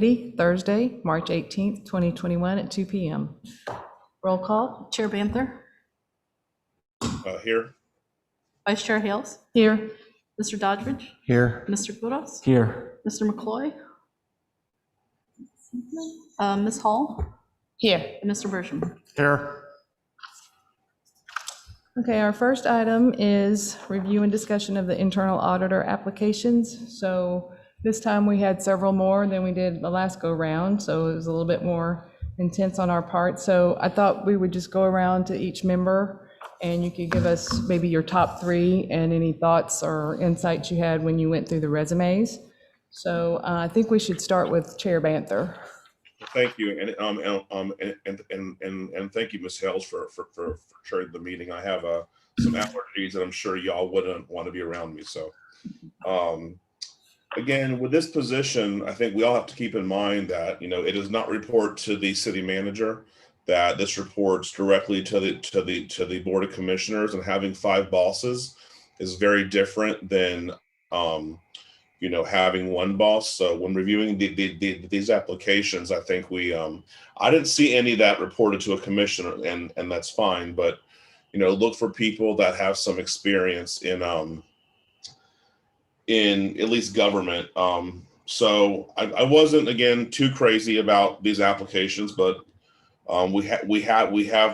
Thursday, March 18th, 2021 at 2 p.m. Roll call. Chair Banther, Here. Vice Chair Hales, Here. Mr. Doddridge, Here. Mr. Kudos, Here. Mr. McCloy, Ms. Hall, Here. and Mr. Bersham. Here. Okay, our first item is review and discussion of the internal auditor applications. So this time we had several more than we did the last go round, so it was a little bit more intense on our part. So I thought we would just go around to each member and you could give us maybe your top three and any thoughts or insights you had when you went through the resumes. So I think we should start with Chair Banther. Thank you, and thank you, Ms. Hales, for chairing the meeting. I have some allergies that I'm sure y'all wouldn't want to be around me. So, again, with this position, I think we all have to keep in mind that it does not report to the city manager. That this reports directly to the board of commissioners, and having 5 bosses is very different than having one boss. So when reviewing these applications, I think I didn't see any that reported to a commissioner, and that's fine. But look for people that have some experience in at least government. So I wasn't again too crazy about these applications, but we have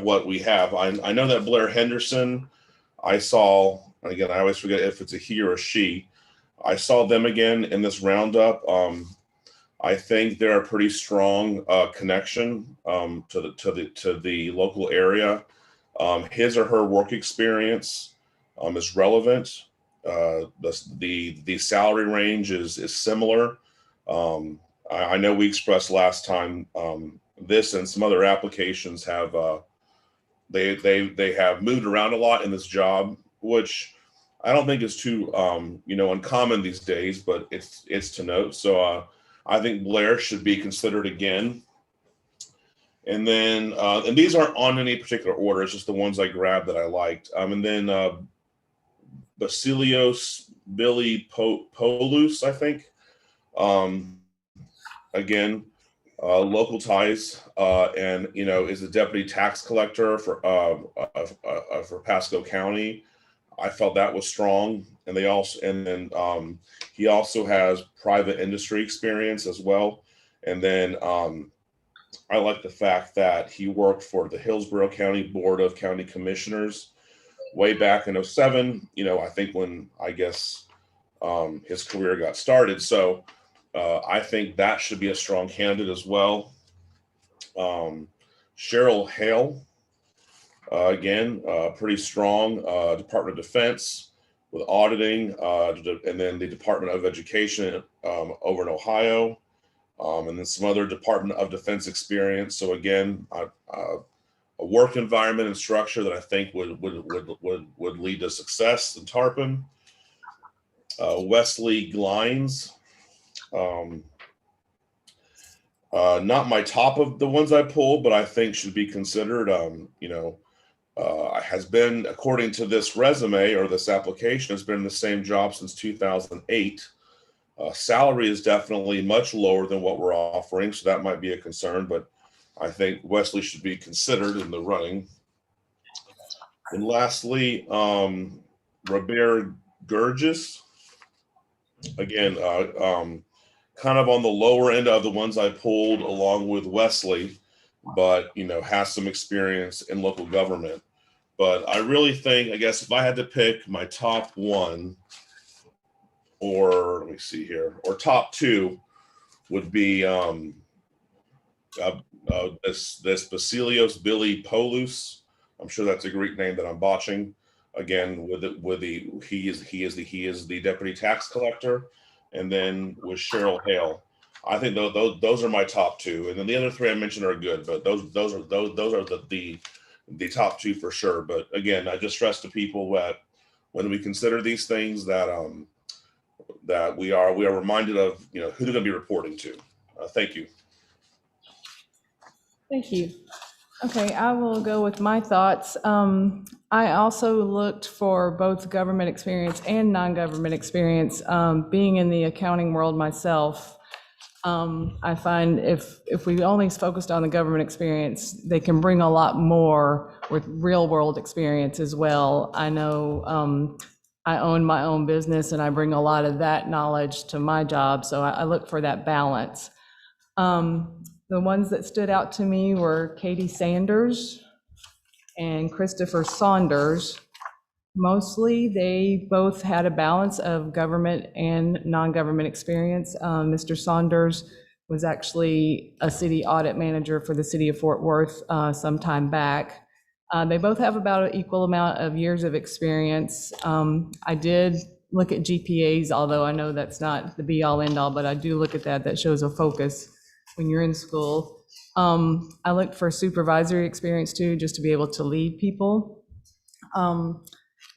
what we have. I know that Blair Henderson, I saw, again, I always forget if it's a he or a she. I saw them again in this roundup. I think they're a pretty strong connection to the local area. His or her work experience is relevant. The salary range is similar. I know we expressed last time this and some other applications have they have moved around a lot in this job, which I don't think is too uncommon these days, but it's to note. So I think Blair should be considered again. And then and these aren't on any particular order, it's just the ones I grabbed that I liked. And then Basilios Billy Polus, I think. Again, local ties, and is the deputy tax collector for Pasco County. I felt that was strong, and then he also has private industry experience as well. And then I like the fact that he worked for the Hillsborough County Board of County Commissioners way back in 2007. I think when his career got started. So I think that should be a strong candidate as well. Cheryl Hale. Again, pretty strong Department of Defense with auditing, and then the Department of Education over in Ohio, and then some other Department of Defense experience. So again, a work environment and structure that I think would lead to success in Tarpon. Wesley Glines. Not my top of the ones I pulled, but I think should be considered. Has been, according to this resume or this application, has been in the same job since 2008. Salary is definitely much lower than what we're offering, so that might be a concern, but I think Wesley should be considered in the running. And lastly, Robert Gorges. Again, kind of on the lower end of the ones I pulled along with Wesley, but has some experience in local government. But I really think, if I had to pick my top one, or let me see here, or top two, would be this Basilios Billy Polus. I'm sure that's a Greek name that I'm botching. Again, he is the deputy tax collector, and then with Cheryl Hale. I think those are my top two, and then the other three I mentioned are good, but those are the top two for sure. But again, I just stress to people that when we consider these things, that we are reminded of who they're going to be reporting to. Thank you. Thank you. Okay, I will go with my thoughts. I also looked for both government experience and non-government experience. Being in the accounting world myself, I find if we only focused on the government experience, they can bring a lot more with real world experience as well. I know I own my own business and I bring a lot of that knowledge to my job, so I look for that balance. The ones that stood out to me were Katie Sanders and Christopher Saunders. Mostly, they both had a balance of government and non-government experience. Mr. Saunders was actually a city audit manager for the city of Fort Worth some time back. They both have about an equal amount of years of experience. I did look at GPAs, although I know that's not the be-all, end-all, but I do look at that. That shows a focus when you're in school. I looked for supervisory experience too, just to be able to lead people.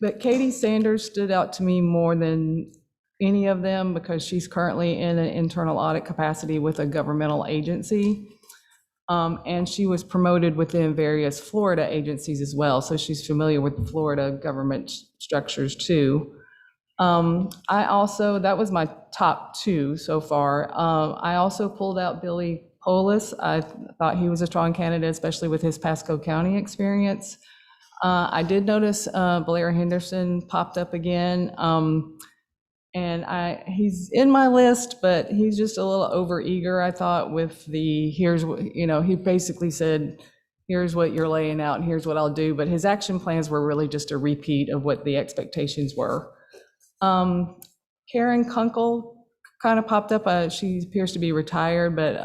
But Katie Sanders stood out to me more than any of them because she's currently in an internal audit capacity with a governmental agency. And she was promoted within various Florida agencies as well. So she's familiar with the Florida government structures too. That was my top two so far. I also pulled out Billy Polis. I thought he was a strong candidate, especially with his Pasco County experience. I did notice Blair Henderson popped up again. And he's in my list, but he's just a little overeager, I thought, with he basically said, here's what you're laying out and here's what I'll do. But his action plans were really just a repeat of what the expectations were. Karen Kunkel kind of popped up. She appears to be retired, but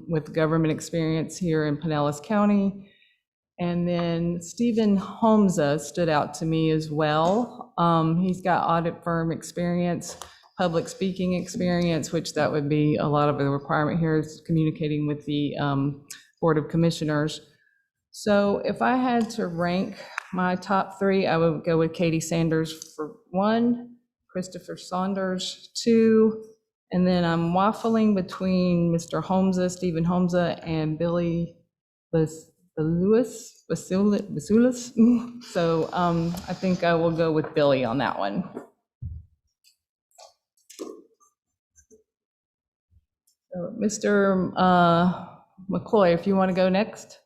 with government experience here in Pinellas County. And then Stephen Holmza stood out to me as well. He's got audit firm experience, public speaking experience, which that would be a lot of the requirement here is communicating with the Board of Commissioners. So if I had to rank my top three, I would go with Katie Sanders for 1, Christopher Saunders 2, and then I'm waffling between Mr. Holmza, Stephen Holmza, and Billy Basulis. So I think I will go with Billy on that one. So Mr. McCloy, if you want to go next.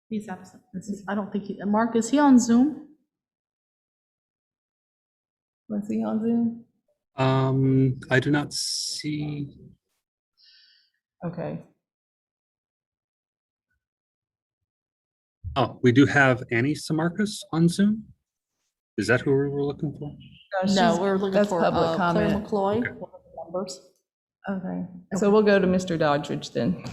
He's absent. I don't think Mark, is he on Zoom? Was he on Zoom? I do not see. Okay. Oh, we do have Annie Samarkis on Zoom. Is that who we were looking for? No, we're looking that's for public Claire comment. McCloy, Okay. one of the members. Okay, so we'll go to Mr. Doddridge then.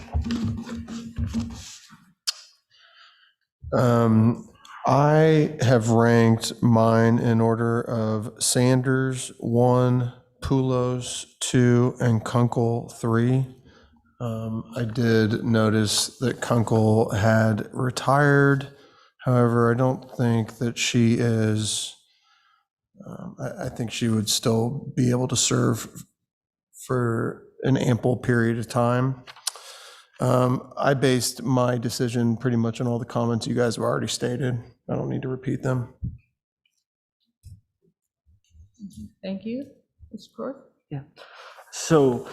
I have ranked mine in order of Sanders 1, Poulos 2, and Kunkel 3. I did notice that Kunkel had retired. However, I don't think that she is, I think she would still be able to serve for an ample period of time. I based my decision pretty much on all the comments you guys have already stated. I don't need to repeat them. Thank you. Mr. Corr? Yeah. So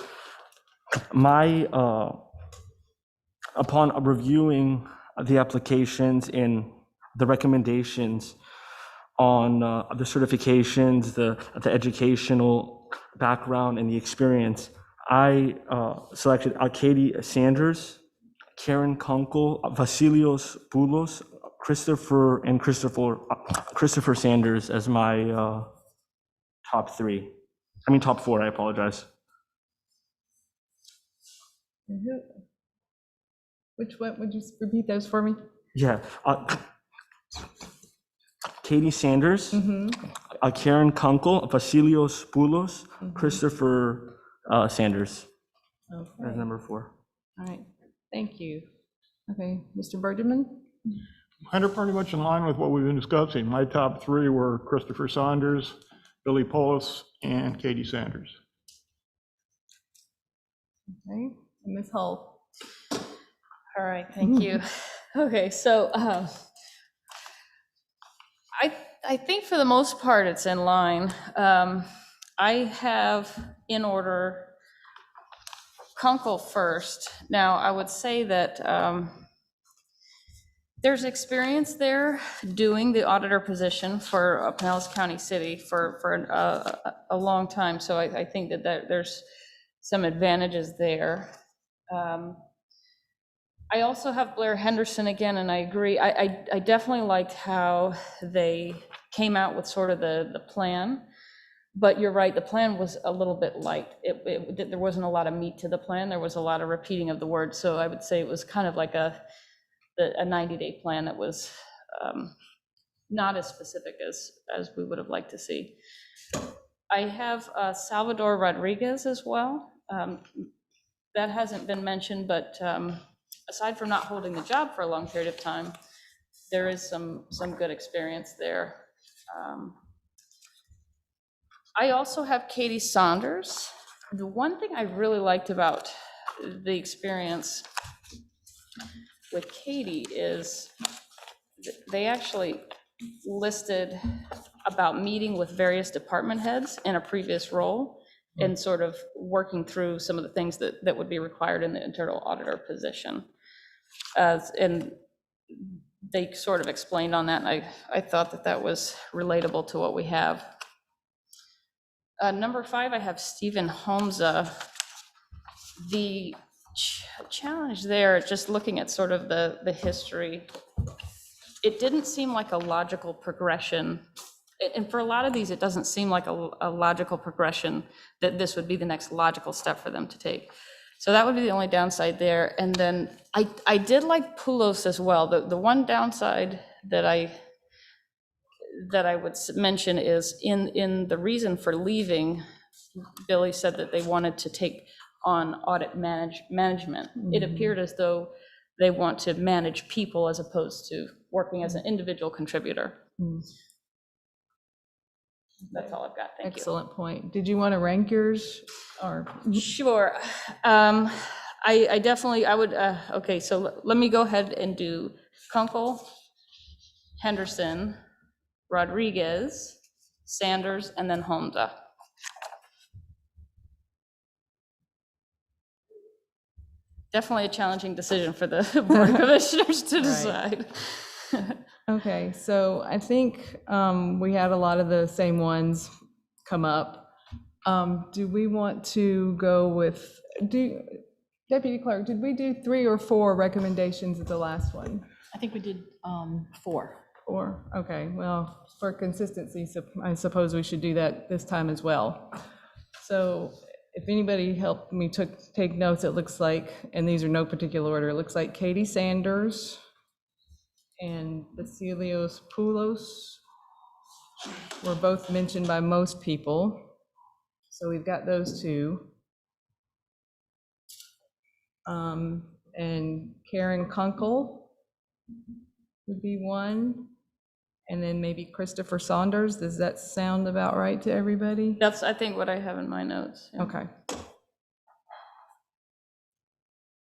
my, upon reviewing the applications and the recommendations on the certifications, the educational background and the experience, I selected Katie Sanders, Karen Kunkel, Vasilios Poulos, Christopher Sanders as my top 4, I apologize. Which one, would you repeat those for me? Yeah. Katie Sanders, Karen Kunkel, Vasilios Poulos, Christopher Sanders as Okay, number 4. all right, thank you. Okay, Mr. Bergman? Kind of pretty much in line with what we've been discussing. My top 3 were Christopher Saunders, Billy Polis, and Katie Sanders. Okay, and Ms. Hull? All right, thank you. Okay, so I think for the most part, it's in line. I have in order Kunkel first. Now, I would say that there's experience there doing the auditor position for Pinellas County City for a long time, so I think that there's some advantages there. I also have Blair Henderson again, and I agree. I definitely liked how they came out with sort of the plan, but you're right, the plan was a little bit light. There wasn't a lot of meat to the plan. There was a lot of repeating of the words, so I would say it was kind of like a 90-day plan that was not as specific as we would have liked to see. I have Salvador Rodriguez as well. That hasn't been mentioned, but aside from not holding the job for a long period of time, there is some good experience there. I also have Katie Saunders. The one thing I really liked about the experience with Katie is they actually listed about meeting with various department heads in a previous role and sort of working through some of the things that would be required in the internal auditor position. And they sort of explained on that, and I thought that was relatable to what we have. Number 5, I have Stephen Holmza. The challenge there, just looking at sort of the history, it didn't seem like a logical progression. And for a lot of these, it doesn't seem like a logical progression that this would be the next logical step for them to take. So that would be the only downside there. And then I did like Poulos as well. The one downside that I would mention is in the reason for leaving, Billy said that they wanted to take on audit management. It appeared as though they want to manage people as opposed to working as an individual contributor. That's all I've got. Thank you. Excellent point. Did you want to rank yours or? Sure. I definitely, I would, okay, so let me go ahead and do Kunkel, Henderson, Rodriguez, Sanders, and then Holmza. Definitely a challenging decision for the Board of Commissioners to decide. Okay, so I think we had a lot of the same ones come up. Do we want to go with, Deputy Clerk, did we do 3 or 4 recommendations at the last one? I think we did 4. 4, okay, well, for consistency, I suppose we should do that this time as well. So if anybody helped me take notes, it looks like, and these are no particular order, it looks like Katie Saunders and Vasilios Poulos were both mentioned by most people. So we've got those 2. And Karen Kunkel would be 1. And then maybe Christopher Saunders. Does that sound about right to everybody? That's, I think, what I have in my notes. Yeah. Okay.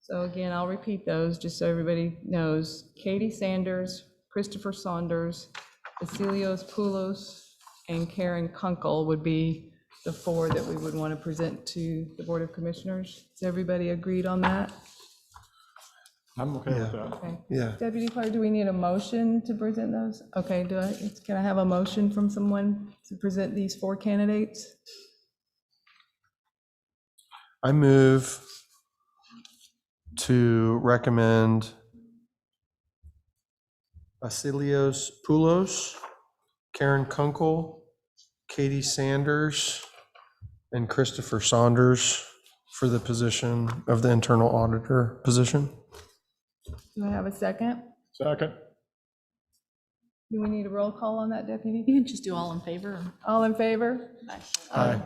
So again, I'll repeat those just so everybody knows. Katie Saunders, Christopher Saunders, Vasilios Poulos, and Karen Kunkel would be the 4 that we would want to present to the Board of Commissioners. Is everybody agreed on that? I'm okay with that. Okay. Yeah. Deputy Clerk, do we need a motion to present those? Okay, can I have a motion from someone to present these 4 candidates? I move to recommend Vasilios Poulos, Karen Kunkel, Katie Saunders, and Christopher Saunders for the position of the internal auditor position. Do I have a second? Second. Do we need a roll call on that, Deputy? You can just do all in favor. All in favor? Aye.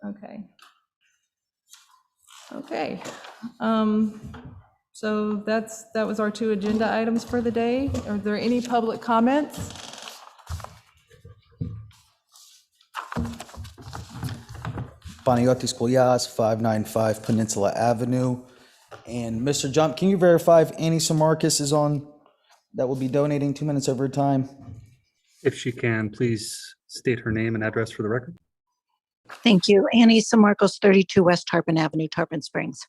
Okay. Okay. So that was our 2 agenda items for the day. Are there any public comments? Panagiotis Kolyas, 595 Peninsula Avenue. And Mr. Jump, can you verify if Annie Samarkis is on, that will be donating 2 minutes of her time? If she can, please state her name and address for the record. Thank you. Annie Samarcos, 32 West Tarpon Avenue, Tarpon Springs.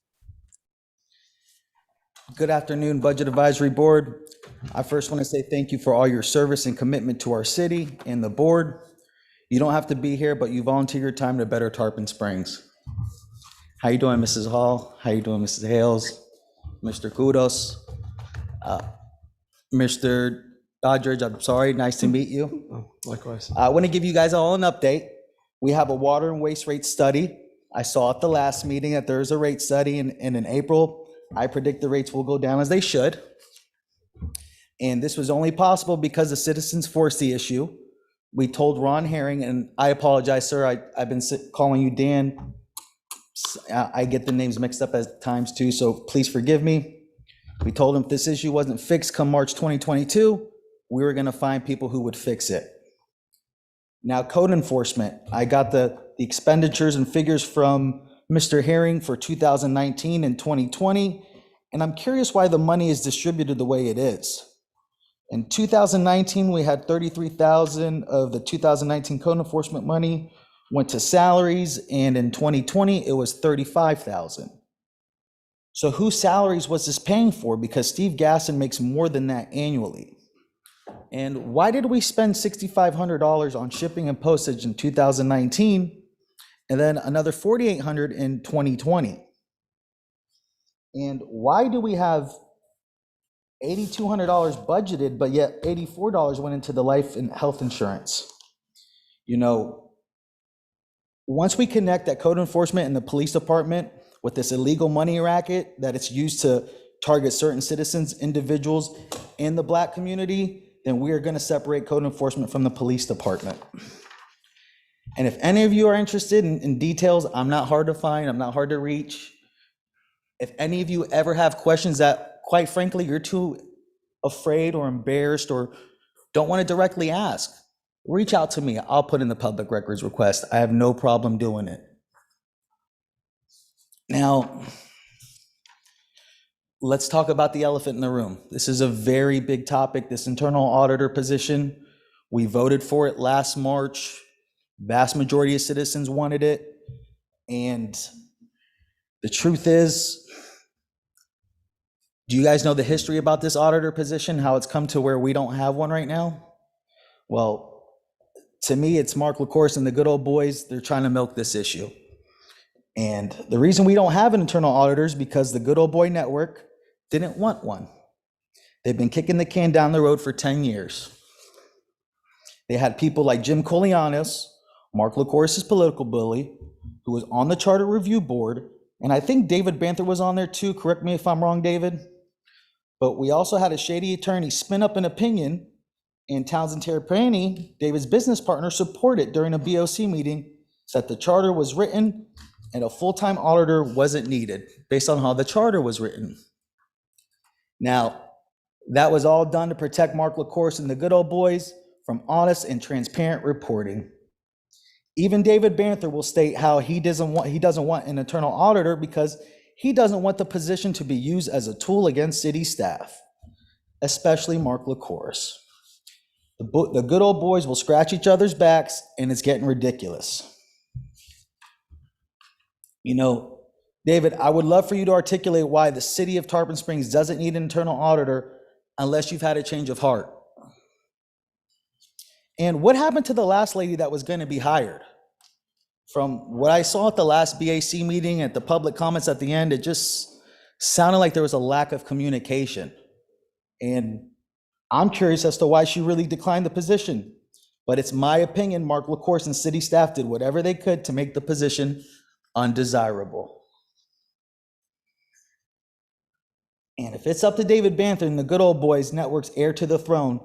Good afternoon, Budget Advisory Board. I first want to say thank you for all your service and commitment to our city and the board. You don't have to be here, but you volunteer your time to better Tarpon Springs. How you doing, Mrs. Hall? How you doing, Mrs. Hales? Mr. Kudos? Mr. Doddridge, I'm sorry, nice to meet you. Likewise. I want to give you guys all an update. We have a water and waste rate study. I saw at the last meeting that there's a rate study, and in April, I predict the rates will go down as they should. And this was only possible because the citizens forced the issue. We told Ron Herring, and I apologize, sir, I've been calling you Dan. I get the names mixed up at times too, so please forgive me. We told him if this issue wasn't fixed come March 2022, we were gonna find people who would fix it. Now, code enforcement, I got the expenditures and figures from Mr. Herring for 2019 and 2020, and I'm curious why the money is distributed the way it is. In 2019, we had 33,000 of the 2019 code enforcement money went to salaries, and in 2020, it was 35,000. So whose salaries was this paying for? Because Steve Gasson makes more than that annually. And why did we spend $6,500 on shipping and postage in 2019, and then another $4,800 in 2020? And why do we have $8,200 budgeted, but yet $84 went into the life and health insurance? You know, once we connect that code enforcement and the police department with this illegal money racket that it's used to target certain citizens, individuals in the Black community, then we are going to separate code enforcement from the police department. And if any of you are interested in details, I'm not hard to find, I'm not hard to reach. If any of you ever have questions that, quite frankly, you're too afraid or embarrassed or don't want to directly ask, reach out to me. I'll put in the public records request. I have no problem doing it. Now, let's talk about the elephant in the room. This is a very big topic, this internal auditor position. We voted for it last March. Vast majority of citizens wanted it. And the truth is, do you guys know the history about this auditor position, how it's come to where we don't have one right now? Well, to me, it's Mark LaCourse and the good old boys. They're trying to milk this issue. And the reason we don't have an internal auditor is because the good old boy network didn't want one. They've been kicking the can down the road for 10 years. They had people like Jim Kolianis, Mark LaCourse's political bully, who was on the Charter Review Board, and I think David Banther was on there too. Correct me if I'm wrong, David. But we also had a shady attorney spin up an opinion, and Townsend Terrapini, David's business partner, supported during a BOC meeting that the charter was written and a full-time auditor wasn't needed based on how the charter was written. Now, that was all done to protect Mark LaCourse and the good old boys from honest and transparent reporting. Even David Banther will state how he doesn't want an internal auditor because he doesn't want the position to be used as a tool against city staff, especially Mark LaCourse. The good old boys will scratch each other's backs, and it's getting ridiculous. You know, David, I would love for you to articulate why the city of Tarpon Springs doesn't need an internal auditor unless you've had a change of heart. And what happened to the last lady that was going to be hired? From what I saw at the last BAC meeting, at the public comments at the end, it just sounded like there was a lack of communication. And I'm curious as to why she really declined the position. But it's my opinion, Mark LaCourse and city staff did whatever they could to make the position undesirable. And if it's up to David Banther and the good old boys network's heir to the throne,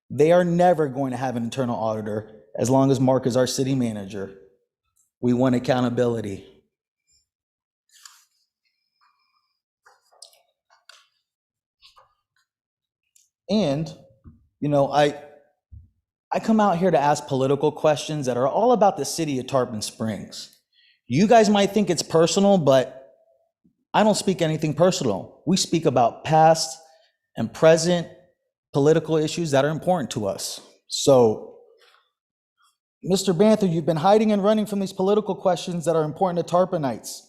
they are never going to have an internal auditor as long as Mark is our city manager. We want accountability. And, you know, I come out here to ask political questions that are all about the city of Tarpon Springs. You guys might think it's personal, but I don't speak anything personal. We speak about past and present political issues that are important to us. So Mr. Banther, you've been hiding and running from these political questions that are important to Tarponites.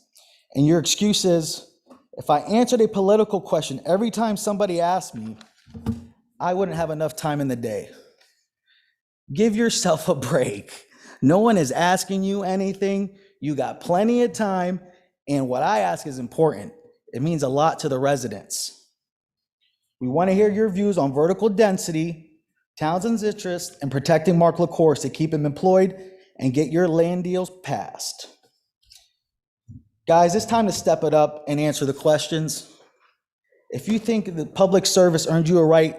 And your excuse is, if I answered a political question every time somebody asked me, I wouldn't have enough time in the day. Give yourself a break. No one is asking you anything. You got plenty of time. And what I ask is important. It means a lot to the residents. We want to hear your views on vertical density, Townsend's interest, and protecting Mark LaCourse to keep him employed and get your land deals passed. Guys, it's time to step it up and answer the questions. If you think that public service earned you a right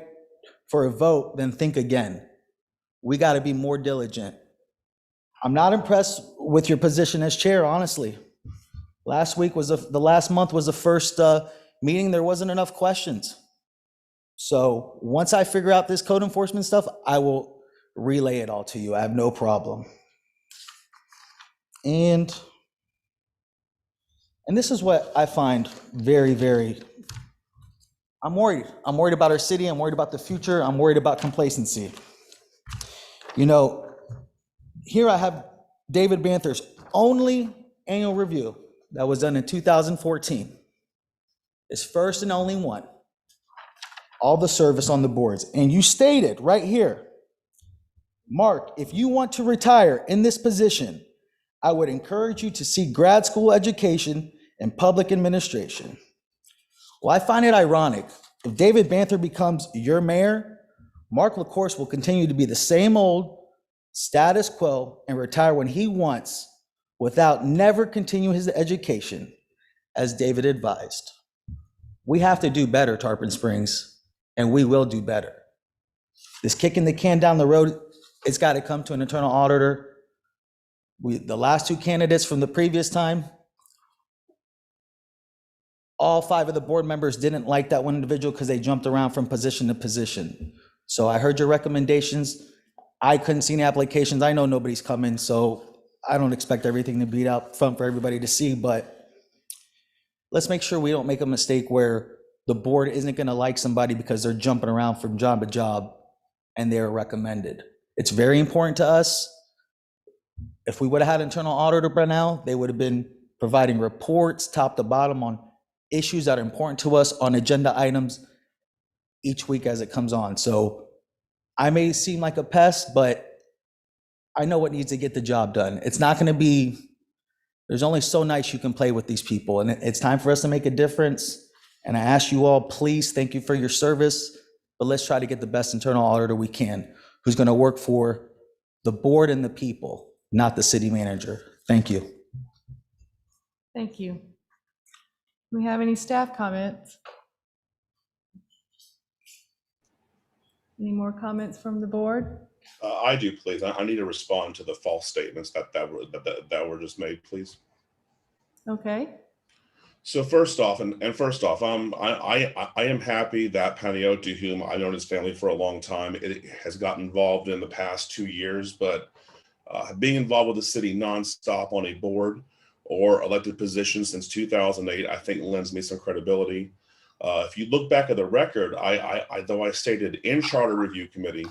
for a vote, then think again. We got to be more diligent. I'm not impressed with your position as chair, honestly. The last month was the first meeting, there wasn't enough questions. So once I figure out this code enforcement stuff, I will relay it all to you. I have no problem. And this is what I find very, very, I'm worried. I'm worried about our city. I'm worried about the future. I'm worried about complacency. You know, here I have David Banther's only annual review that was done in 2014. His first and only one. All the service on the boards. And you stated right here, Mark, if you want to retire in this position, I would encourage you to seek grad school education in public administration. Well, I find it ironic. If David Banther becomes your mayor, Mark LaCourse will continue to be the same old status quo and retire when he wants without never continuing his education, as David advised. We have to do better, Tarpon Springs, and we will do better. This kicking the can down the road, it's got to come to an internal auditor. The last two candidates from the previous time, all 5 of the board members didn't like that one individual because they jumped around from position to position. So I heard your recommendations. I couldn't see any applications. I know nobody's coming, so I don't expect everything to be out front for everybody to see, but let's make sure we don't make a mistake where the board isn't going to like somebody because they're jumping around from job to job and they're recommended. It's very important to us. If we would have had an internal auditor by now, they would have been providing reports top to bottom on issues that are important to us on agenda items each week as it comes on. So I may seem like a pest, but I know what needs to get the job done. It's not going to be, there's only so nice you can play with these people, and it's time for us to make a difference. And I ask you all, please, thank you for your service, but let's try to get the best internal auditor we can, who's going to work for the board and the people, not the city manager. Thank you. Thank you. Do we have any staff comments? Any more comments from the board? I do, please. I need to respond to the false statements that were just made, please. Okay. So first off, I am happy that Panayiotou, whom I've known his family for a long time, it has gotten involved in the past 2 years, but being involved with the city nonstop on a board or elected position since 2008, I think lends me some credibility. If you look back at the record, though I stated in Charter Review Committee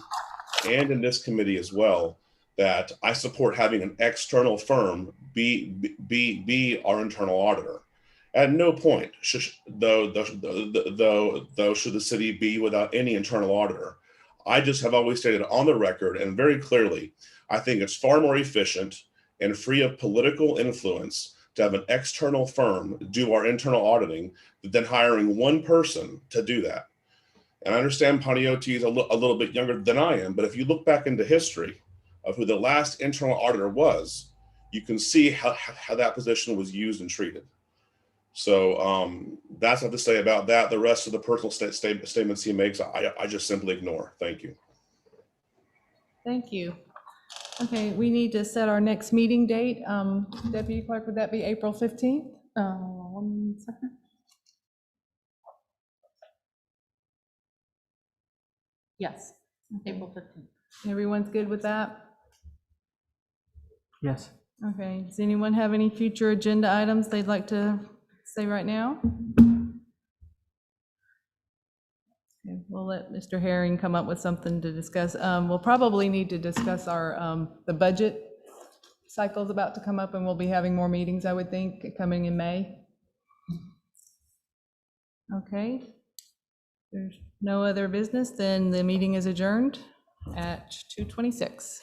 and in this committee as well, that I support having an external firm be our internal auditor. At no point should the city be without any internal auditor. I just have always stated on the record and very clearly, I think it's far more efficient and free of political influence to have an external firm do our internal auditing than hiring one person to do that. And I understand Panayiotou is a little bit younger than I am, but if you look back into history of who the last internal auditor was, you can see how that position was used and treated. So that's what I have to say about that. The rest of the personal statements he makes, I just simply ignore. Thank you. Thank you. Okay, we need to set our next meeting date. Deputy Clerk, would that be April 15th? 1 second. Yes, April 15th. Everyone's good with that? Yes. Okay, does anyone have any future agenda items they'd like to say right now? Okay, we'll let Mr. Herring come up with something to discuss. We'll probably need to discuss our, the budget cycle's about to come up, and we'll be having more meetings, I would think, coming in May. Okay. There's no other business, then the meeting is adjourned at 2:26.